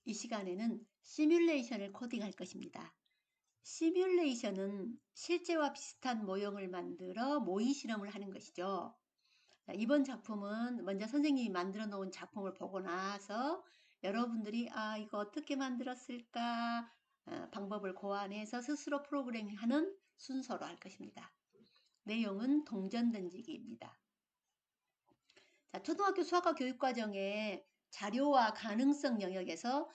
이 시간에는 시뮬레이션을 코딩할 것입니다. 시뮬레이션은 실제와 비슷한 모형을 만들어 모의 실험을 하는 것이죠. 이번 작품은 먼저 선생님이 만들어 놓은 작품을 보고 나서 여러분들이 이거 어떻게 만들었을까 방법을 고안해서 스스로 프로그래밍하는 순서로 할 것입니다. 내용은 동전 던지기입니다. 자, 초등학교 수학과 교육과정에 자료와 가능성 영역에서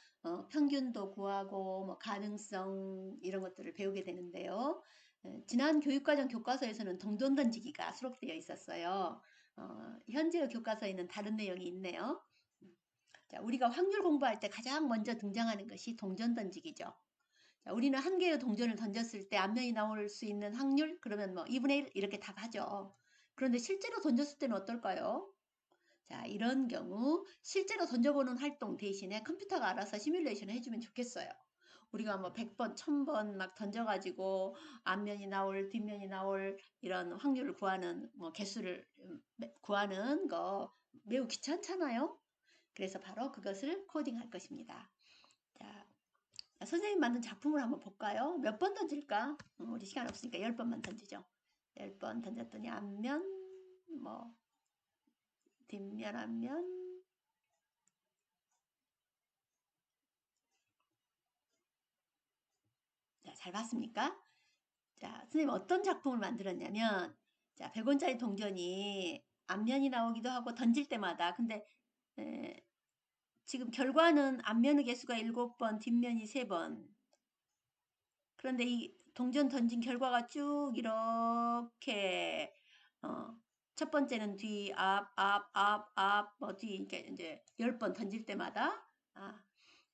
평균도 구하고 뭐 가능성 이런 것들을 배우게 되는데요. 지난 교육과정 교과서에서는 동전 던지기가 수록되어 있었어요. 현재의 교과서에는 다른 내용이 있네요. 자, 우리가 확률 공부할 때 가장 먼저 등장하는 것이 동전 던지기죠. 자, 우리는 한 개의 동전을 던졌을 때 앞면이 나올 수 있는 확률 그러면 뭐 2분의 1 이렇게 답하죠. 그런데 실제로 던졌을 때는 어떨까요? 자, 이런 경우 실제로 던져보는 활동 대신에 컴퓨터가 알아서 시뮬레이션을 해주면 좋겠어요. 우리가 뭐 100번, 1000번 막 던져가지고 앞면이 나올, 뒷면이 나올 이런 확률을 구하는 뭐 개수를 구하는 거 매우 귀찮잖아요. 그래서 바로 그것을 코딩할 것입니다. 자, 선생님 만든 작품을 한번 볼까요? 몇 번 던질까? 우리 시간 없으니까 10번만 던지죠. 10번 던졌더니 앞면, 뭐 뒷면, 앞면, 자, 잘 봤습니까? 자, 선생님 어떤 작품을 만들었냐면, 자, 100원짜리 동전이 앞면이 나오기도 하고 던질 때마다, 근데 지금 결과는 앞면의 개수가 7번, 뒷면이 3번. 그런데 이 동전 던진 결과가 쭉 이렇게 첫 번째는 뒤, 앞, 뭐 뒤, 이렇게 이제 10번 던질 때마다,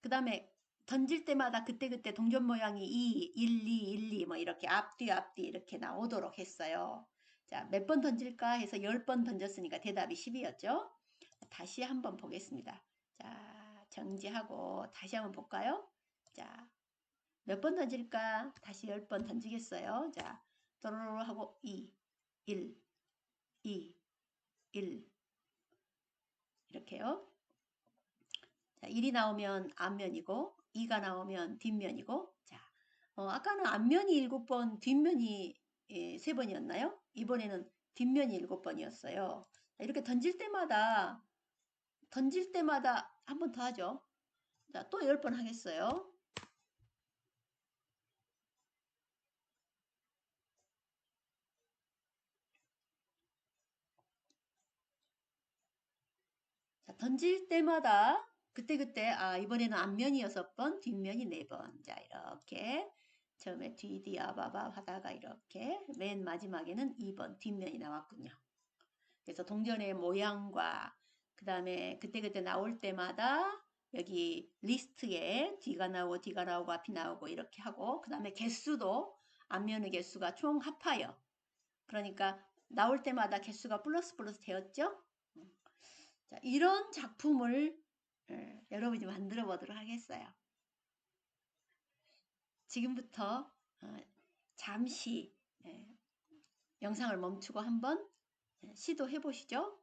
그 다음에 던질 때마다 그때그때 동전 모양이 2, 1, 2, 1, 2, 뭐 이렇게 앞뒤 이렇게 나오도록 했어요. 자, 몇 번 던질까 해서 10번 던졌으니까 대답이 10이었죠. 다시 한번 보겠습니다. 자, 정지하고 다시 한번 볼까요? 자, 몇 번 던질까? 다시 10번 던지겠어요. 자, 또로로 하고 2, 1, 2, 1 이렇게요. 자, 1이 나오면 앞면이고 2가 나오면 뒷면이고 자, 아까는 앞면이 7번, 뒷면이 3번이었나요? 이번에는 뒷면이 7번이었어요. 이렇게 던질 때마다 한 번 더 하죠. 자, 또 10번 하겠어요. 자, 던질 때마다 그때그때 이번에는 앞면이 6번, 뒷면이 4번. 자, 이렇게 처음에 뒤 아바바 하다가 이렇게 맨 마지막에는 2번 뒷면이 나왔군요. 그래서 동전의 모양과 그 다음에 그때그때 나올 때마다 여기 리스트에 뒤가 나오고 앞이 나오고 이렇게 하고 그 다음에 개수도 앞면의 개수가 총 합하여 그러니까 나올 때마다 개수가 플러스 되었죠. 자, 이런 작품을 여러분이 만들어 보도록 하겠어요. 지금부터 잠시 영상을 멈추고 한번 시도해 보시죠.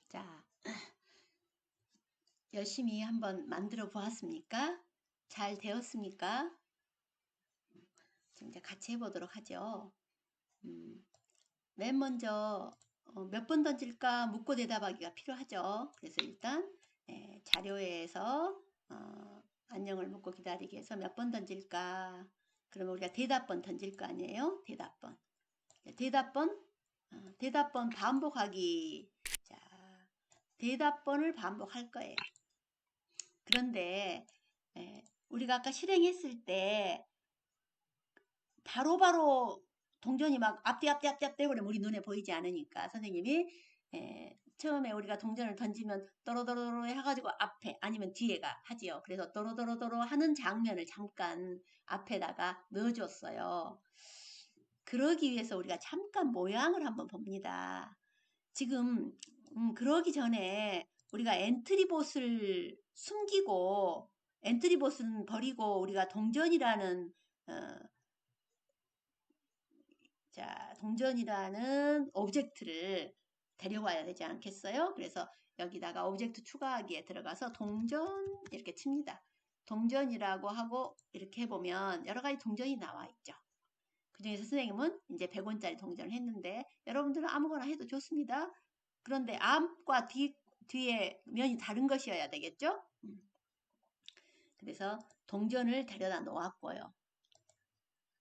자, 열심히 한번 만들어 보았습니까? 잘 되었습니까? 지금 이제 같이 해보도록 하죠. 맨 먼저 몇 번 던질까 묻고 대답하기가 필요하죠. 그래서 일단 자료에서 안녕을 묻고 기다리기 해서 몇 번 던질까? 그러면 우리가 대답번 던질 거 아니에요? 대답번. 대답번 반복하기. 자, 대답번을 반복할 거예요. 그런데 우리가 아까 실행했을 때 바로바로 동전이 막 앞뒤 떼버리면 우리 눈에 보이지 않으니까 선생님이 처음에 우리가 동전을 던지면 또로또로 해가지고 앞에 아니면 뒤에가 하지요. 그래서 또로또로 하는 장면을 잠깐 앞에다가 넣어줬어요. 그러기 위해서 우리가 잠깐 모양을 한번 봅니다. 지금 그러기 전에 우리가 엔트리봇을 숨기고 엔트리봇은 버리고 우리가 동전이라는 동전이라는 오브젝트를 데려와야 되지 않겠어요? 그래서 여기다가 오브젝트 추가하기에 들어가서 동전 이렇게 칩니다. 동전이라고 하고 이렇게 해보면 여러 가지 동전이 나와 있죠. 그 중에서 선생님은 이제 100원짜리 동전을 했는데 여러분들은 아무거나 해도 좋습니다. 그런데 앞과 뒤에 면이 다른 것이어야 되겠죠? 그래서 동전을 데려다 놓았고요.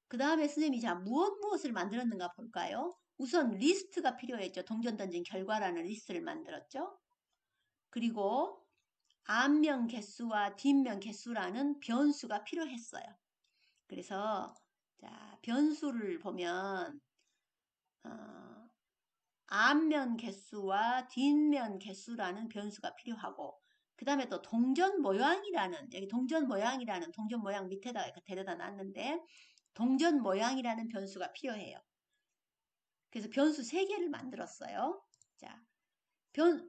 그 다음에 선생님이 자 무엇을 만들었는가 볼까요? 우선 리스트가 필요했죠. 동전 던진 결과라는 리스트를 만들었죠. 그리고 앞면 개수와 뒷면 개수라는 변수가 필요했어요. 그래서 자 변수를 보면 앞면 개수와 뒷면 개수라는 변수가 필요하고 그 다음에 또 동전 모양이라는 여기 동전 모양 밑에다가 데려다 놨는데 동전 모양이라는 변수가 필요해요. 그래서 변수 3개를 만들었어요. 자,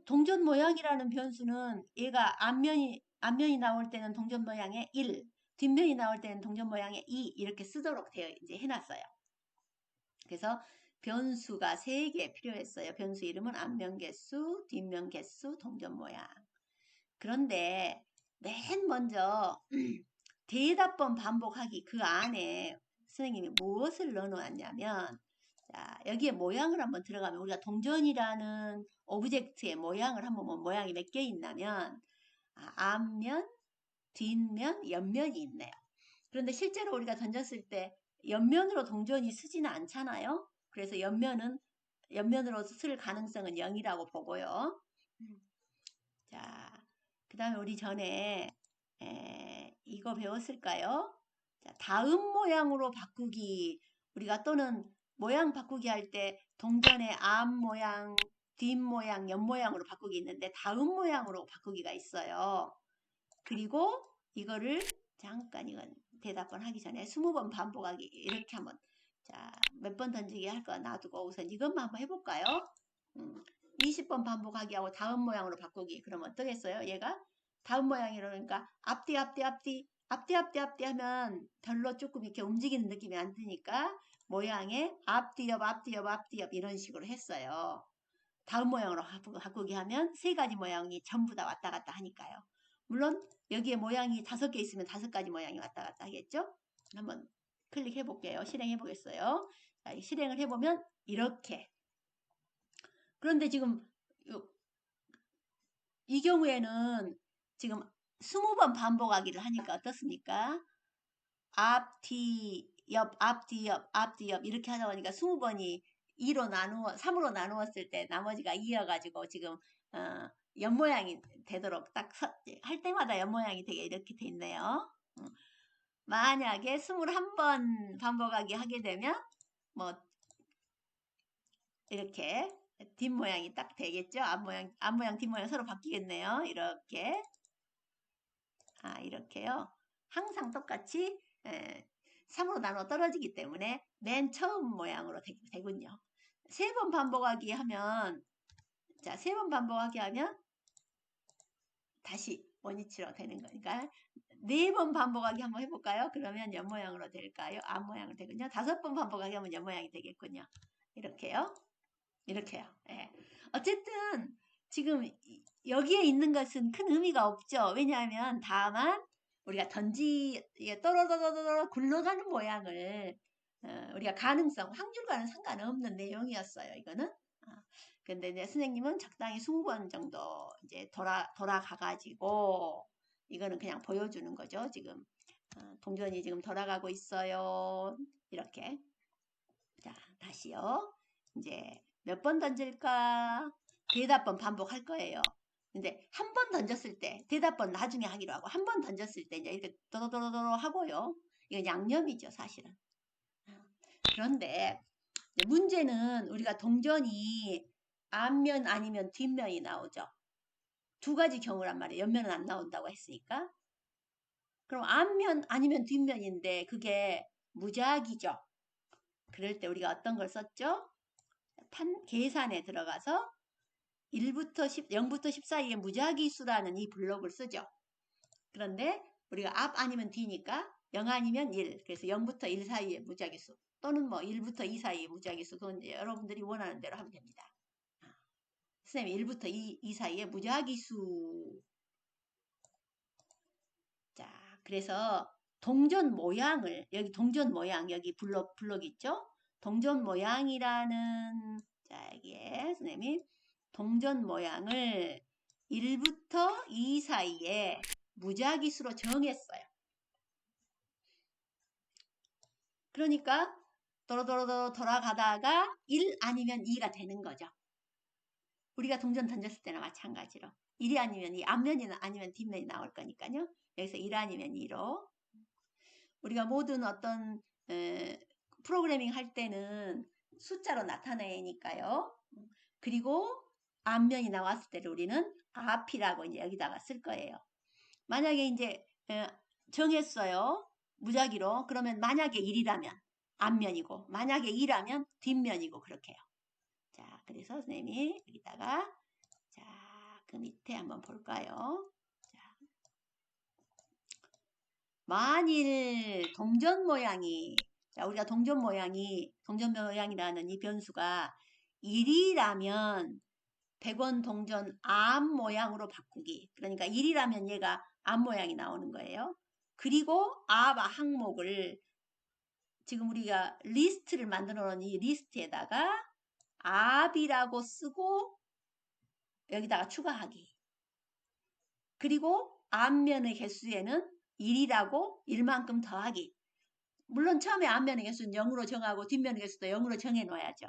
동전 모양이라는 변수는 얘가 앞면이 나올 때는 동전 모양의 1, 뒷면이 나올 때는 동전 모양의 2 이렇게 쓰도록 되어 이제 해놨어요. 그래서 변수가 3개 필요했어요. 변수 이름은 앞면 개수, 뒷면 개수, 동전 모양. 그런데 맨 먼저 대답번 반복하기 그 안에 선생님이 무엇을 넣어놨냐면 자, 여기에 모양을 한번 들어가면 우리가 동전이라는 오브젝트의 모양을 한번 보면 모양이 몇 개 있냐면 앞면, 뒷면, 옆면이 있네요. 그런데 실제로 우리가 던졌을 때 옆면으로 동전이 쓰지는 않잖아요. 그래서 옆면으로 쓸 가능성은 0이라고 보고요. 자, 그 다음에 우리 전에 이거 배웠을까요? 자, 다음 모양으로 바꾸기. 우리가 또는 모양 바꾸기 할 때 동전의 앞 모양, 뒷 모양, 옆 모양으로 바꾸기 있는데 다음 모양으로 바꾸기가 있어요. 그리고 이거를 잠깐 이건 대답번 하기 전에 20번 반복하기 이렇게 한번 자, 몇 번 던지기 할 거 놔두고 우선 이것만 한번 해볼까요? 20번 반복하기 하고 다음 모양으로 바꾸기. 그럼 어떠겠어요? 얘가 다음 모양이라니까 앞뒤 하면 별로 조금 이렇게 움직이는 느낌이 안 드니까 모양에 앞뒤 옆 이런 식으로 했어요. 다음 모양으로 바꾸기 하면 3가지 모양이 전부 다 왔다 갔다 하니까요. 물론 여기에 모양이 5개 있으면 5가지 모양이 왔다 갔다 하겠죠? 한번 클릭해 볼게요. 실행해 보겠어요. 자, 실행을 해보면 이렇게. 그런데 지금 이 경우에는 지금 20번 반복하기를 하니까 어떻습니까? 앞뒤 옆 이렇게 하다 보니까 20번이 3으로 나누었을 때 나머지가 2여가지고 지금 옆모양이 되도록 딱 할 때마다 옆모양이 되게 이렇게 돼 있네요. 만약에 21번 반복하기 하게 되면 뭐 이렇게 뒷모양이 딱 되겠죠. 앞모양 뒷모양 서로 바뀌겠네요. 이렇게 이렇게요. 항상 똑같이 3으로 나눠 떨어지기 때문에 맨 처음 모양으로 되군요. 3번 반복하기 하면 자, 3번 반복하기 하면 다시 원위치로 되는 거니까 4번 반복하기 한번 해볼까요? 그러면 옆 모양으로 될까요? 앞 모양으로 되군요. 5번 반복하기 하면 옆 모양이 되겠군요. 이렇게요. 이렇게요. 예. 어쨌든 지금 여기에 있는 것은 큰 의미가 없죠. 왜냐하면 다만 우리가 떨어져서 굴러가는 모양을 우리가 확률과는 상관없는 내용이었어요. 이거는. 근데 이제 선생님은 적당히 20번 정도 이제 돌아가가지고 이거는 그냥 보여주는 거죠. 지금 동전이 지금 돌아가고 있어요. 이렇게. 자, 다시요. 이제 몇 번 던질까? 대답번 반복할 거예요. 근데 한 번 던졌을 때 대답번 나중에 하기로 하고 한 번 던졌을 때 이제 이렇게 도도도도도 하고요. 이건 양념이죠, 사실은. 그런데 문제는 우리가 동전이 앞면 아니면 뒷면이 나오죠. 2가지 경우란 말이에요. 옆면은 안 나온다고 했으니까. 그럼 앞면 아니면 뒷면인데 그게 무작위죠. 그럴 때 우리가 어떤 걸 썼죠? 계산에 들어가서 0부터 10 사이에 무작위 수라는 이 블록을 쓰죠. 그런데 우리가 앞 아니면 뒤니까 0 아니면 1. 그래서 0부터 1 사이에 무작위 수 또는 뭐 1부터 2 사이에 무작위 수 그건 이제 여러분들이 원하는 대로 하면 됩니다. 선생님 1부터 2 사이에 무작위수. 자, 그래서 동전 모양을, 여기 동전 모양, 여기 블록 있죠? 동전 모양이라는, 자, 여기에 선생님이 동전 모양을 1부터 2 사이에 무작위수로 정했어요. 그러니까 도로도로도 돌아가다가 1 아니면 2가 되는 거죠. 우리가 동전 던졌을 때나 마찬가지로 1이 아니면 2, 앞면이 아니면 뒷면이 나올 거니까요. 여기서 1 아니면 2로 우리가 모든 어떤 프로그래밍 할 때는 숫자로 나타내니까요. 그리고 앞면이 나왔을 때를 우리는 앞이라고 이제 여기다가 쓸 거예요. 만약에 이제 정했어요. 무작위로. 그러면 만약에 1이라면 앞면이고 만약에 2라면 뒷면이고 그렇게 해요. 자, 그래서 선생님이 여기다가 자, 그 밑에 한번 볼까요? 자, 만일 동전 모양이 자, 우리가 동전 모양이라는 이 변수가 1이라면 100원 동전 앞 모양으로 바꾸기. 그러니까 1이라면 얘가 앞 모양이 나오는 거예요. 그리고 앞 항목을 지금 우리가 리스트를 만들어 놓은 이 리스트에다가 앞이라고 쓰고 여기다가 추가하기. 그리고 앞면의 개수에는 1이라고 1만큼 더하기. 물론 처음에 앞면의 개수는 0으로 정하고 뒷면의 개수도 0으로 정해 놓아야죠.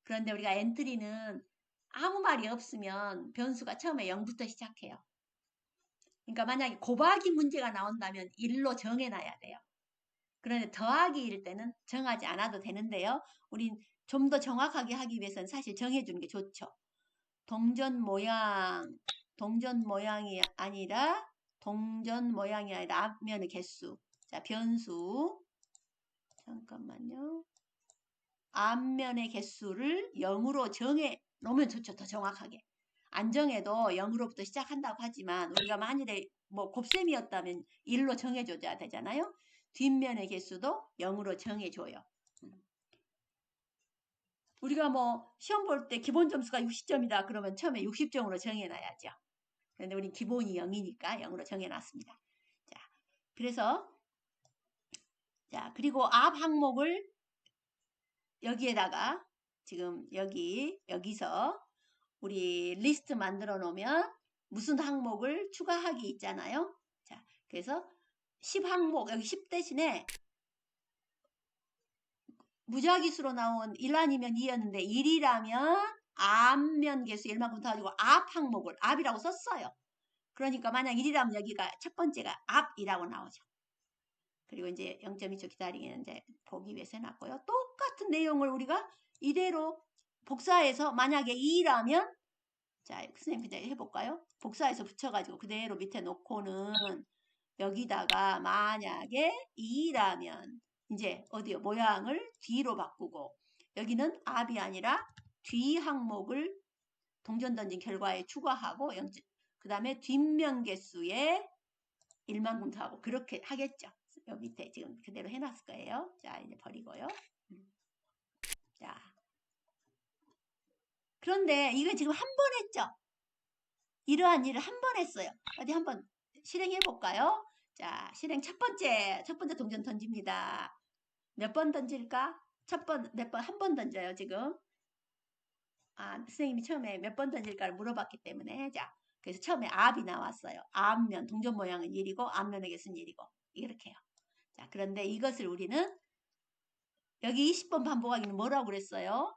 그런데 우리가 엔트리는 아무 말이 없으면 변수가 처음에 0부터 시작해요. 그러니까 만약에 곱하기 문제가 나온다면 1로 정해놔야 돼요. 그런데 더하기일 때는 정하지 않아도 되는데요. 우린 좀 더 정확하게 하기 위해서는 사실 정해주는 게 좋죠. 동전 모양이 아니라 앞면의 개수. 자, 변수. 잠깐만요. 앞면의 개수를 0으로 정해 놓으면 좋죠. 더 정확하게. 안 정해도 0으로부터 시작한다고 하지만 우리가 만일에 뭐 곱셈이었다면 1로 정해줘야 되잖아요. 뒷면의 개수도 0으로 정해줘요. 우리가 뭐 시험 볼 때 기본 점수가 60점이다 그러면 처음에 60점으로 정해놔야죠. 그런데 우리 기본이 0이니까 0으로 정해놨습니다. 자, 그래서 자 그리고 앞 항목을 여기에다가 지금 여기서 우리 리스트 만들어 놓으면 무슨 항목을 추가하기 있잖아요. 자, 그래서 10항목 여기 10 대신에 무작위수로 나온 1 아니면 2였는데 1이라면 앞면 개수 1만큼 더가지고 앞 항목을 앞이라고 썼어요. 그러니까 만약 1이라면 여기가 첫 번째가 앞이라고 나오죠. 그리고 이제 0.2초 기다리기는 이제 보기 위해서 해놨고요. 똑같은 내용을 우리가 이대로 복사해서 만약에 2라면 자 선생님 그냥 해볼까요? 복사해서 붙여가지고 그대로 밑에 놓고는 여기다가 만약에 2라면 이제 어디요? 모양을 뒤로 바꾸고 여기는 앞이 아니라 뒤 항목을 동전 던진 결과에 추가하고 그 다음에 뒷면 개수에 1만큼 더하고 그렇게 하겠죠. 여기 밑에 지금 그대로 해놨을 거예요. 자 이제 버리고요. 자 그런데 이거 지금 한 번 했죠. 이러한 일을 한 번 했어요. 어디 한번 실행해 볼까요? 자 실행 첫 번째 동전 던집니다. 몇 번 던질까? 한 번 던져요 지금. 선생님이 처음에 몇 번 던질까를 물어봤기 때문에 자 그래서 처음에 앞이 나왔어요. 앞면 동전 모양은 1이고 앞면의 개수는 1이고 이렇게 해요. 자 그런데 이것을 우리는 여기 20번 반복하기는 뭐라고 그랬어요?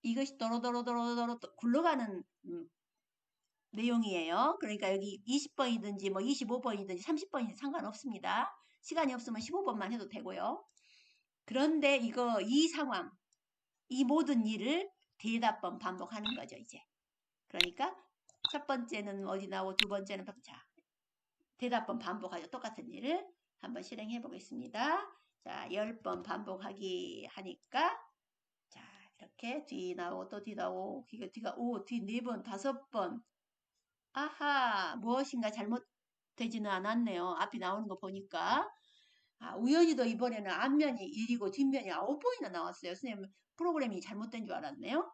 이것이 도로도로도로도로 굴러가는 내용이에요. 그러니까 여기 20번이든지 뭐 25번이든지 30번이든지 상관없습니다. 시간이 없으면 15번만 해도 되고요. 그런데 이 상황, 이 모든 일을 대답 번 반복하는 거죠, 이제. 그러니까 첫 번째는 어디 나오고 두 번째는 자, 대답 번 반복하죠. 똑같은 일을 한번 실행해 보겠습니다. 자, 10번 반복하기 하니까 자, 이렇게 뒤 나오고 또 뒤 나오고 뒤가 뒤 4번, 5번 아하, 무엇인가 잘못되지는 않았네요. 앞이 나오는 거 보니까. 우연히도 이번에는 앞면이 1이고 뒷면이 9번이나 나왔어요. 선생님 프로그램이 잘못된 줄 알았네요.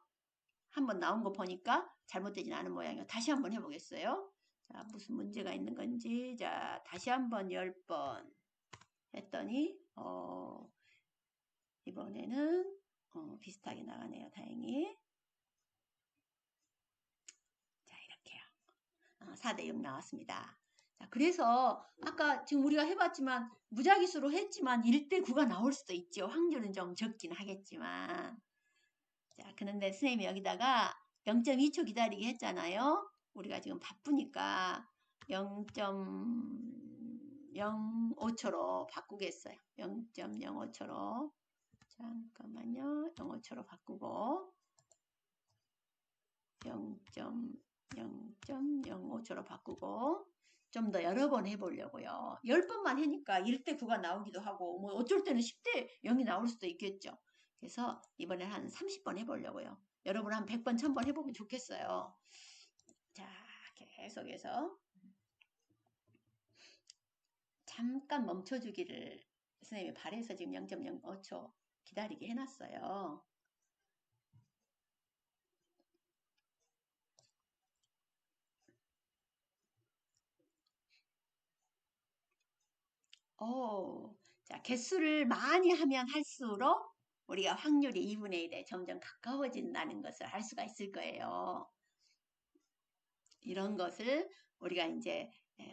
한번 나온 거 보니까 잘못되진 않은 모양이에요. 다시 한번 해보겠어요. 자, 무슨 문제가 있는 건지. 자, 다시 한번 10번 했더니, 이번에는, 비슷하게 나가네요. 다행히. 자, 이렇게요. 4대 0 나왔습니다. 자, 그래서 아까 지금 우리가 해봤지만 무작위수로 했지만 1대 9가 나올 수도 있죠. 확률은 좀 적긴 하겠지만. 자, 그런데 선생님이 여기다가 0.2초 기다리게 했잖아요. 우리가 지금 바쁘니까 0.05초로 바꾸겠어요. 0.05초로. 잠깐만요. 0.5초로 바꾸고 0.05초로 바꾸고 좀 더 여러 번 해보려고요. 10번만 하니까 1대 9가 나오기도 하고 뭐 어쩔 때는 10대 0이 나올 수도 있겠죠. 그래서 이번에 한 30번 해보려고요. 여러분 한 100번, 1000번 해보면 좋겠어요. 자, 계속해서 잠깐 멈춰주기를 선생님이 바래서 지금 0.05초 기다리게 해놨어요. 자, 개수를 많이 하면 할수록 우리가 확률이 2분의 1에 점점 가까워진다는 것을 알 수가 있을 거예요. 이런 것을 우리가 이제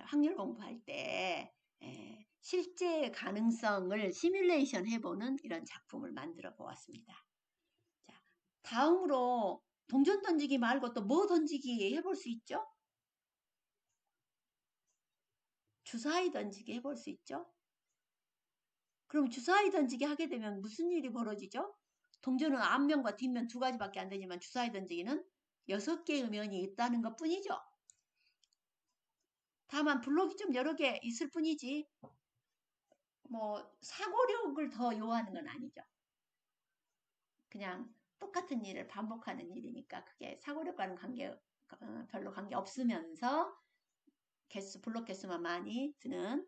확률 공부할 때 실제 가능성을 시뮬레이션 해보는 이런 작품을 만들어 보았습니다. 자, 다음으로 동전 던지기 말고 또 뭐 던지기 해볼 수 있죠? 주사위 던지기 해볼 수 있죠? 그럼 주사위 던지기 하게 되면 무슨 일이 벌어지죠? 동전은 앞면과 뒷면 두 가지밖에 안 되지만 주사위 던지기는 6개의 면이 있다는 것 뿐이죠. 다만 블록이 좀 여러 개 있을 뿐이지 뭐 사고력을 더 요하는 건 아니죠. 그냥 똑같은 일을 반복하는 일이니까 그게 사고력과는 별로 관계 없으면서 블록 개수만 많이 드는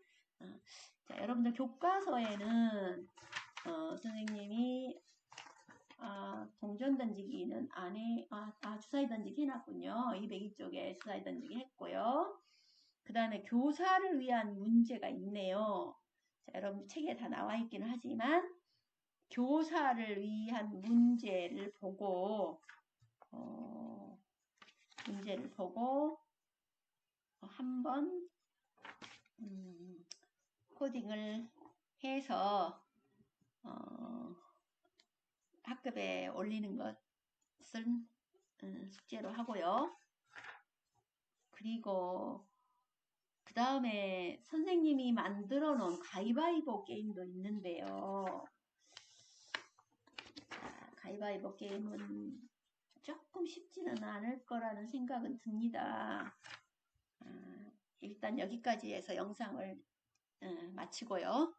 자, 여러분들 교과서에는 선생님이 동전 던지기는 안에 주사위 던지기 해놨군요. 202쪽에 주사위 던지기 했고요. 그 다음에 교사를 위한 문제가 있네요. 자, 여러분 책에 다 나와 있기는 하지만 교사를 위한 문제를 보고 한번 코딩을 해서 학급에 올리는 것을 숙제로 하고요. 그리고 그 다음에 선생님이 만들어 놓은 가위바위보 게임도 있는데요. 자, 가위바위보 게임은 조금 쉽지는 않을 거라는 생각은 듭니다. 일단 여기까지 해서 영상을 마치고요.